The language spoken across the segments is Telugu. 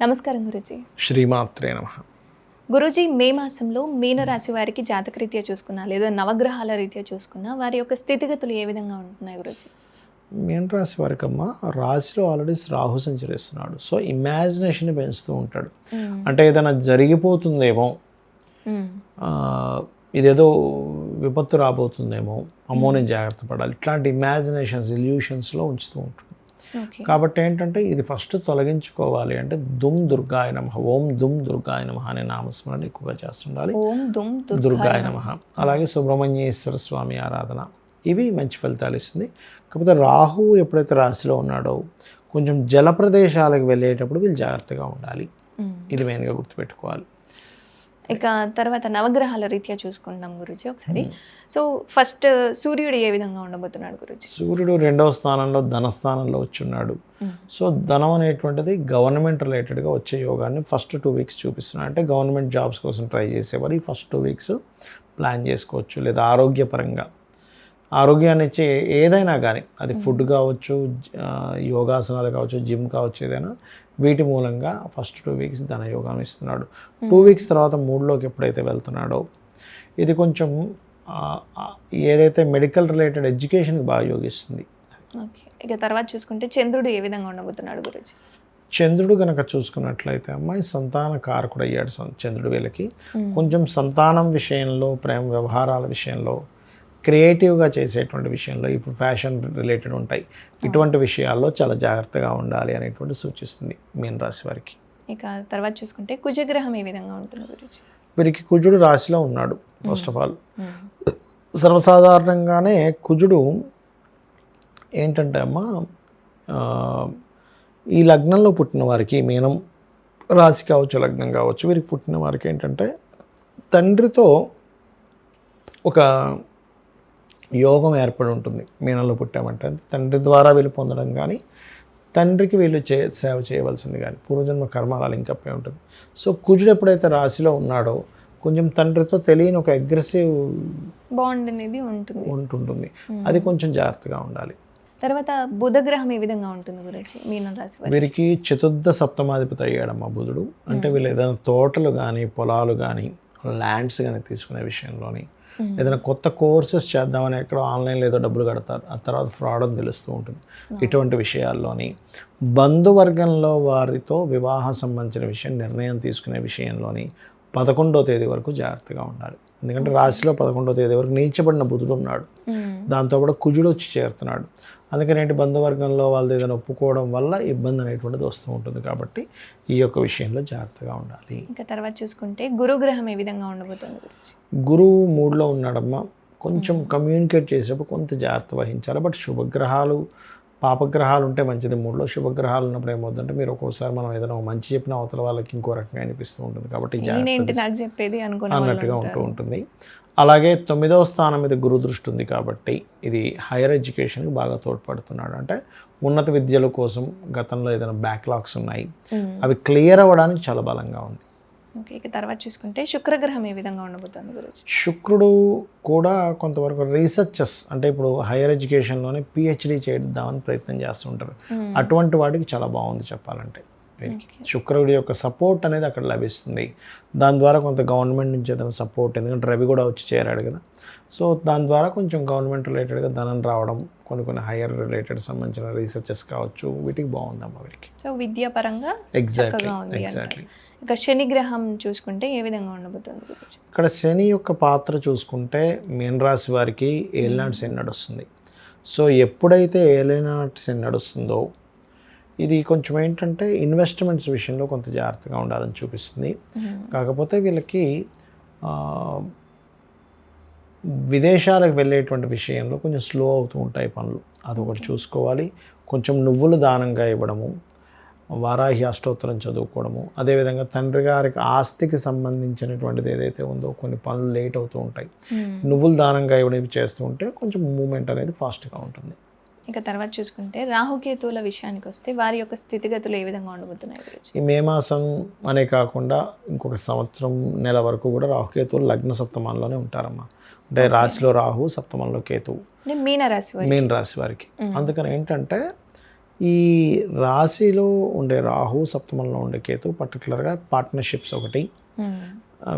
నమస్కారం గురుజీ. శ్రీమాత్రే నమః. గురుజీ, మే మాసంలో మీనరాశి వారికి జాతకరీత్యా చూసుకున్నా లేదా నవగ్రహాల రీత్యా చూసుకున్నా వారి యొక్క స్థితిగతులు ఏ విధంగా ఉంటున్నాయి గురుజీ? మీన రాశి వారికమ్మ రాశిలో ఆల్రెడీ రాహు సంచరిస్తున్నాడు. సో ఇమాజినేషన్ పెంచుతూ ఉంటాడు. అంటే ఏదైనా జరిగిపోతుందేమో, ఇదేదో విపత్తు రాబోతుందేమో, అమ్మో నేను జాగ్రత్త పడాలి, ఇట్లాంటి ఇమాజినేషన్స్ ఇల్యూషన్స్లో ఉంచుతూ ఉంటుంది. కాబట్టి ఏంటంటే ఇది ఫస్ట్ తొలగించుకోవాలి అంటే దుమ్ దుర్గాయ నమః, ఓం దుమ్ దుర్గాయ నమః అనే నామస్మరణ ఎక్కువగా చేస్తుండాలి. ఓం దుమ్ దుర్గాయ నమః. అలాగే సుబ్రహ్మణ్యేశ్వర స్వామి ఆరాధన, ఇవి మంచి ఫలితాలు ఇస్తుంది. కాకపోతే రాహు ఎప్పుడైతే రాశిలో ఉన్నాడో కొంచెం జల ప్రదేశాలకు వెళ్ళేటప్పుడు వీళ్ళు జాగ్రత్తగా ఉండాలి. ఇది మెయిన్గా గుర్తుపెట్టుకోవాలి. ఇక తర్వాత నవగ్రహాల రీత్యా చూసుకుందాం గురుజీ ఒకసారి. సో ఫస్ట్ సూర్యుడు ఏ విధంగా ఉండబోతున్నాడు గురుజీ? సూర్యుడు 2వ స్థానంలో ధనస్థానంలో వచ్చున్నాడు. సో ధనం అనేటువంటిది గవర్నమెంట్ రిలేటెడ్గా వచ్చే యోగాన్ని ఫస్ట్ 2 వీక్స్ చూపిస్తున్నాడు. అంటే గవర్నమెంట్ జాబ్స్ కోసం ట్రై చేసేవారు ఈ ఫస్ట్ 2 వీక్స్ ప్లాన్ చేసుకోవచ్చు. లేదా ఆరోగ్యపరంగా ఆరోగ్యాన్ని ఇచ్చే ఏదైనా కానీ, అది ఫుడ్ కావచ్చు, యోగాసనాలు కావచ్చు, జిమ్ కావచ్చు, ఏదైనా వీటి మూలంగా ఫస్ట్ 2 వీక్స్ ధన యోగం ఇస్తున్నాడు. 2 వీక్స్ తర్వాత 3లోకి ఎప్పుడైతే వెళ్తున్నాడో ఇది కొంచెం ఏదైతే మెడికల్ రిలేటెడ్ ఎడ్యుకేషన్కి బాగా యోగిస్తుంది. ఓకే. ఇక తర్వాత చూసుకుంటే చంద్రుడు ఏ విధంగా ఉండబోతున్నాడు గురుజీ? చంద్రుడు కనుక చూసుకున్నట్లయితే అమ్మాయి సంతాన కారకుడు అయ్యాడు చంద్రుడు. వీళ్ళకి కొంచెం సంతానం విషయంలో, ప్రేమ వ్యవహారాల విషయంలో, క్రియేటివ్గా చేసేటువంటి విషయంలో, ఇప్పుడు ఫ్యాషన్ రిలేటెడ్ ఉంటాయి, ఇటువంటి విషయాల్లో చాలా జాగ్రత్తగా ఉండాలి అనేటువంటి సూచిస్తుంది మీన రాశి వారికి. ఇక తర్వాత చూసుకుంటే కుజగ్రహం ఏ విధంగా ఉంటుంది గురుజీ? వీరికి కుజుడు రాశిలో ఉన్నాడు. ఫస్ట్ ఆఫ్ ఆల్ సర్వసాధారణంగానే కుజుడు ఏంటంటే అమ్మా, ఈ లగ్నంలో పుట్టిన వారికి, మీనం రాశి కావచ్చు, లగ్నం కావచ్చు, వీరికి పుట్టిన వారికి ఏంటంటే తండ్రితో ఒక యోగం ఏర్పడి ఉంటుంది. మీనంలో పుట్టామంటే తండ్రి ద్వారా వీళ్ళు పొందడం కానీ, తండ్రికి వీళ్ళు సేవ చేయవలసింది కానీ, పూర్వజన్మ కర్మాల లింకప్ అయి ఉంటుంది. సో కుజుడు ఎప్పుడైతే రాశిలో ఉన్నాడో కొంచెం తండ్రితో తెలియని ఒక అగ్రెసివ్ బాండ్ అనేది ఉంటుంటుంది. అది కొంచెం జాగ్రత్తగా ఉండాలి. తర్వాత బుధగ్రహం ఏ విధంగా ఉంటుంది గురించి మీన రాశి వారికి? వీరికి చతుర్థ సప్తమాధిపతి అయ్యాడమ్మా బుధుడు. అంటే వీళ్ళు ఏదైనా తోటలు కానీ, పొలాలు కానీ, ల్యాండ్స్ కానీ తీసుకునే విషయంలోని, ఏదైనా కొత్త కోర్సెస్ చేద్దామని ఎక్కడో ఆన్లైన్లో ఏదో డబ్బులు కడతారు, ఆ తర్వాత ఫ్రాడ్ అని తెలుస్తూ ఉంటుంది. ఇటువంటి విషయాల్లోని, బంధువర్గంలో వారితో వివాహ సంబంధించిన విషయం నిర్ణయం తీసుకునే విషయంలోని 11వ తేదీ వరకు జాగ్రత్తగా ఉండాలి. ఎందుకంటే రాశిలో 11వ తేదీ వరకు నీచబడిన బుధుడు ఉన్నాడు, దాంతోపాటు కుజుడు వచ్చి చేరుతున్నాడు. అందుకని ఏంటి, బంధువర్గంలో వాళ్ళు ఏదైనా ఒప్పుకోవడం వల్ల ఇబ్బంది అనేటువంటిది వస్తూ ఉంటుంది. కాబట్టి ఈ యొక్క విషయంలో జాగ్రత్తగా ఉండాలి. ఇంకా తర్వాత చూసుకుంటే గురుగ్రహం ఏ విధంగా ఉండబోతుంది గురించి? గురువు 3లో ఉన్నాడమ్మా. కొంచెం కమ్యూనికేట్ చేసేటప్పుడు కొంత జాగ్రత్త వహించాలి. బట్ శుభగ్రహాలు, పాపగ్రహాలు ఉంటే మంచిది. 3లో శుభగ్రహాలు ఉన్నప్పుడు ఏమవుతుందంటే, మీరు ఒక్కోసారి మనం ఏదైనా మంచి చెప్పిన అవతల వాళ్ళకి ఇంకో రకంగా అనిపిస్తూ ఉంటుంది. కాబట్టి నాకు చెప్పేది అన్నట్టుగా ఉంటూ ఉంటుంది. అలాగే 9వ స్థానం మీద గురు దృష్టి ఉంది కాబట్టి ఇది హైయర్ ఎడ్యుకేషన్కి బాగా తోడ్పడుతున్నాడు. అంటే ఉన్నత విద్యల కోసం గతంలో ఏదైనా బ్యాక్లాగ్స్ ఉన్నాయి, అవి క్లియర్ అవ్వడానికి చాలా బలంగా ఉంది. ఓకే. ఇక తర్వాత చూసుకుంటే శుక్రగ్రహం ఏ విధంగా ఉండబోతుంది గురించి? శుక్రుడు కూడా కొంతవరకు రీసెర్చెస్, అంటే ఇప్పుడు హైయర్ ఎడ్యుకేషన్లోనే పిహెచ్డి చేద్దామని ప్రయత్నం చేస్తుంటారు. అటువంటి వాటికి చాలా బాగుంది చెప్పాలంటే. శుక్రుడి యొక్క సపోర్ట్ అనేది అక్కడ లభిస్తుంది. దాని ద్వారా కొంత గవర్నమెంట్ నుంచి ఏదైనా సపోర్ట్, ఎందుకంటే రవి కూడా వచ్చి చేరాడు కదా, సో దాని ద్వారా కొంచెం గవర్నమెంట్ రిలేటెడ్గా ధనం రావడం, కొన్ని హైయర్ రిలేటెడ్ సంబంధించిన రీసెర్చెస్ కావచ్చు, వీటికి బాగుందమ్మా వీరికి. సో విద్యాపరంగా ఎగ్జాక్ట్లీ. ఇక శని గ్రహం చూసుకుంటే ఏ విధంగా ఉండబోతుంది? ఇక్కడ శని యొక్క పాత్ర చూసుకుంటే మీన రాశి వారికి ఏలినాటి శని నడుస్తుంది. సో ఎప్పుడైతే ఏలినాటి శని నడుస్తుందో ఇది కొంచెం ఏంటంటే ఇన్వెస్ట్మెంట్స్ విషయంలో కొంత జాగ్రత్తగా ఉండాలని చూపిస్తుంది. కాకపోతే వీళ్ళకి విదేశాలకు వెళ్ళేటువంటి విషయంలో కొంచెం స్లో అవుతూ ఉంటాయి పనులు, అదొకటి చూసుకోవాలి. కొంచెం నువ్వులు దానంగా ఇవ్వడము, వారాహి అష్టోత్తరం చదువుకోవడము, అదేవిధంగా తండ్రి గారికి ఆస్తికి సంబంధించినటువంటిది ఏదైతే ఉందో కొన్ని పనులు లేట్ అవుతూ ఉంటాయి, నువ్వులు దానంగా ఇవ్వడం ఇవి చేస్తూ ఉంటే కొంచెం మూమెంట్ అనేది ఫాస్ట్గా ఉంటుంది. ఇక తర్వాత చూసుకుంటే రాహుకేతువుల విషయానికి వస్తే వారి యొక్క స్థితిగతులు ఏ విధంగా ఉండబోతున్నాయి? ఈ మే మాసం అనే కాకుండా ఇంకొక సంవత్సరం నెల వరకు కూడా రాహుకేతువులు లగ్న సప్తమంలోనే ఉంటారమ్మా. అంటే రాశిలో రాహు, సప్తమంలో కేతువు, మీన రాశి వారికి. అందుకని ఏంటంటే ఈ రాశిలో ఉండే రాహు, సప్తమంలో ఉండే కేతు పర్టికులర్గా పార్ట్నర్షిప్స్ ఒకటి,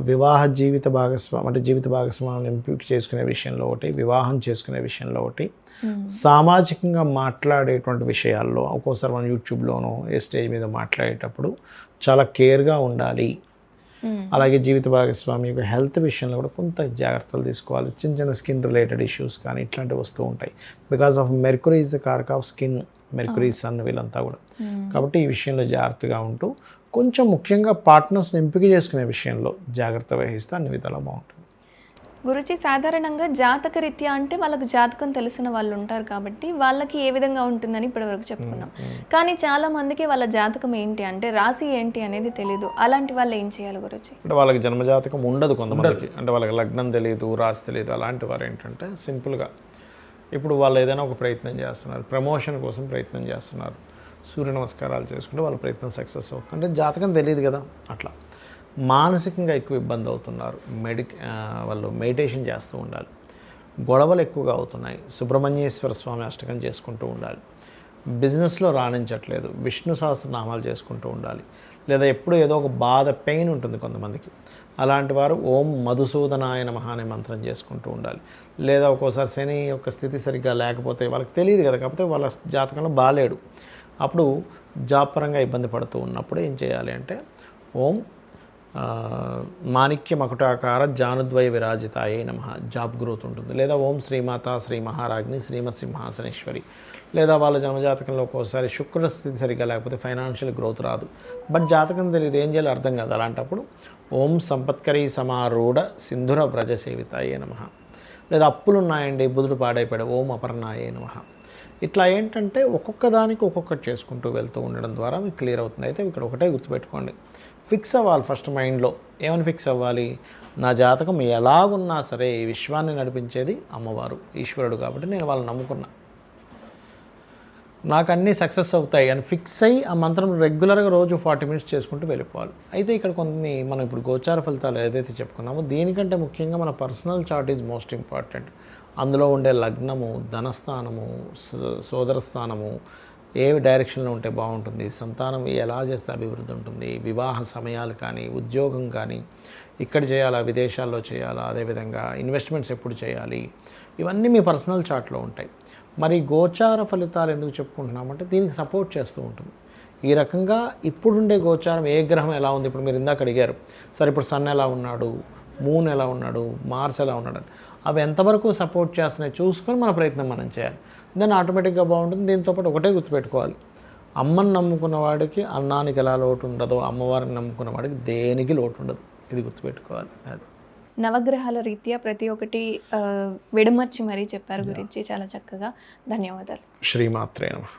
వివాహ జీవిత భాగస్వామి అంటే జీవిత భాగస్వామిని ఎంపిక చేసుకునే విషయంలో ఒకటి, వివాహం చేసుకునే విషయంలో ఒకటి, సామాజికంగా మాట్లాడేటువంటి విషయాల్లో ఒక్కోసారి మనం యూట్యూబ్లోనో ఏ స్టేజ్ మీద మాట్లాడేటప్పుడు చాలా కేర్గా ఉండాలి. అలాగే జీవిత భాగస్వామి యొక్క హెల్త్ విషయంలో కూడా కొంత జాగ్రత్తలు తీసుకోవాలి. చిన్న చిన్న స్కిన్ రిలేటెడ్ ఇష్యూస్ కానీ ఇట్లాంటివి వస్తూ ఉంటాయి. Because of Mercury is the కారక్ ఆఫ్ స్కిన్, మెర్కురీ సన్ వీళ్ళంతా కూడా. కాబట్టి ఈ విషయంలో జాగ్రత్తగా ఉంటూ కొంచెం ముఖ్యంగా పార్ట్నర్స్ని ఎంపిక చేసుకునే విషయంలో జాగ్రత్త వహిస్తే అన్ని విధాలా బాగుంటుంది. గురుజీ, సాధారణంగా జాతక రీత్యా అంటే వాళ్ళకి జాతకం తెలిసిన వాళ్ళు ఉంటారు కాబట్టి వాళ్ళకి ఏ విధంగా ఉంటుందని ఇప్పటివరకు చెప్పుకున్నాం. కానీ చాలా మందికి వాళ్ళ జాతకం ఏంటి అంటే రాశి ఏంటి అనేది తెలియదు. అలాంటి వాళ్ళు ఏం చేయాలి గురుజీ? అంటే వాళ్ళకి జన్మజాతకం ఉండదు కొంతమందికి, అంటే వాళ్ళకి లగ్నం తెలియదు, రాశి తెలియదు. అలాంటి వారు ఏంటంటే సింపుల్గా ఇప్పుడు వాళ్ళు ఏదైనా ఒక ప్రయత్నం చేస్తున్నారు, ప్రమోషన్ కోసం ప్రయత్నం చేస్తున్నారు, సూర్య నమస్కారాలు చేసుకుంటే వాళ్ళ ప్రయత్నం సక్సెస్ అవుతుంది. అంటే జాతకం తెలియదు కదా, అట్లా మానసికంగా ఎక్కువ ఇబ్బంది అవుతున్నారు, వాళ్ళు మెడిటేషన్ చేస్తూ ఉండాలి. గొడవలు ఎక్కువగా అవుతున్నాయి, సుబ్రహ్మణ్యేశ్వర స్వామి అష్టకం చేసుకుంటూ ఉండాలి. బిజినెస్లో రాణించట్లేదు, విష్ణు సహస్రనామాలు చేసుకుంటూ ఉండాలి. లేదా ఎప్పుడు ఏదో ఒక బాధ, పెయిన్ ఉంటుంది కొంతమందికి. అలాంటి వారు ఓం మధుసూదనాయ నమః అనే మంత్రం చేసుకుంటూ ఉండాలి. లేదా ఒక్కోసారి శని యొక్క స్థితి సరిగ్గా లేకపోతే వాళ్ళకి తెలియదు కదా, కాకపోతే వాళ్ళ జాతకంలో బాలేడు, అప్పుడు జాబ్ పరంగా ఇబ్బంది పడుతూ ఉన్నప్పుడు ఏం చేయాలి అంటే ఓం మాణిక్య మకుటాకార జానుద్వయ విరాజితాయే నమః, జాబ్ గ్రోత్ ఉంటుంది. లేదా ఓం శ్రీమాత శ్రీ మహారాజ్ని శ్రీమత్ సింహాసనేశ్వరి. లేదా వాళ్ళ జన్మజాతకంలో ఒక్కోసారి శుక్ర స్థితి సరిగ్గా లేకపోతే ఫైనాన్షియల్ గ్రోత్ రాదు, బట్ జాతకం తెలియదు, ఏం చేయాలో అర్థం కాదు. అలాంటప్పుడు ఓం సంపత్కరీ సమారూఢ సింధుర వ్రజ సేవితాయే నమః. లేదా అప్పులు ఉన్నాయండి, బుధుడు పాడైపోయాడు, ఓం అపర్ణాయే నమః. ఇట్లా ఏంటంటే ఒక్కొక్క దానికి ఒక్కొక్కటి చేసుకుంటూ వెళ్తూ ఉండడం ద్వారా మీకు క్లియర్ అవుతుంది. అయితే ఇక్కడ ఒకటే గుర్తుపెట్టుకోండి, ఫిక్స్ అవ్వాలి ఫస్ట్ మైండ్లో. ఏమని ఫిక్స్ అవ్వాలి? నా జాతకం ఎలాగున్నా సరే ఈ విశ్వాన్ని నడిపించేది అమ్మవారు, ఈశ్వరుడు, కాబట్టి నేను వాళ్ళని నమ్ముకున్నా, నాకు అన్నీ సక్సెస్ అవుతాయి అని ఫిక్స్ అయ్యి ఆ మంత్రం రెగ్యులర్గా రోజు 40 మినిట్స్ చేసుకుంటూ వెళ్ళిపోవాలి. అయితే ఇక్కడ కొన్ని మనం ఇప్పుడు గోచార ఫలితాలు ఏదైతే చెప్పుకున్నామో దీనికంటే ముఖ్యంగా మన personal chart is most important. అందులో ఉండే లగ్నము, ధనస్థానము, సోదర స్థానము ఏ డైరెక్షన్లో ఉంటే బాగుంటుంది, సంతానం ఎలా చేస్తే అభివృద్ధి ఉంటుంది, వివాహ సమయాలు కానీ, ఉద్యోగం కానీ, ఇక్కడ చేయాలా, విదేశాల్లో చేయాలా, అదేవిధంగా ఇన్వెస్ట్మెంట్స్ ఎప్పుడు చేయాలి, ఇవన్నీ మీ పర్సనల్ చార్ట్లో ఉంటాయి. మరి గోచార ఫలితాలు ఎందుకు చెప్పుకుంటున్నామంటే దీనికి సపోర్ట్ చేస్తూ ఉంటుంది. ఈ రకంగా ఇప్పుడుండే గోచారం ఏ గ్రహం ఎలా ఉంది, ఇప్పుడు మీరు ఇందాక అడిగారు, సరే ఇప్పుడు సన్ ఎలా ఉన్నాడు, మూన్ ఎలా ఉన్నాడు, మార్స్ ఎలా ఉన్నాడు, అవి ఎంతవరకు సపోర్ట్ చేస్తున్నాయి చూసుకొని మన ప్రయత్నం మనం చేయాలి. దాన్ని ఆటోమేటిక్గా బాగుంటుంది. దీంతోపాటు ఒకటే గుర్తుపెట్టుకోవాలి, అమ్మని నమ్ముకున్న వాడికి అన్నానికి ఎలా లోటు ఉండదో అమ్మవారిని నమ్ముకున్న వాడికి దేనికి లోటు ఉండదు. ఇది గుర్తుపెట్టుకోవాలి. అది నవగ్రహాల రీత్యా ప్రతి ఒక్కటి విడమర్చి మరీ చెప్పారు గురించి, చాలా చక్కగా. ధన్యవాదాలు. శ్రీమాత్రే నమః.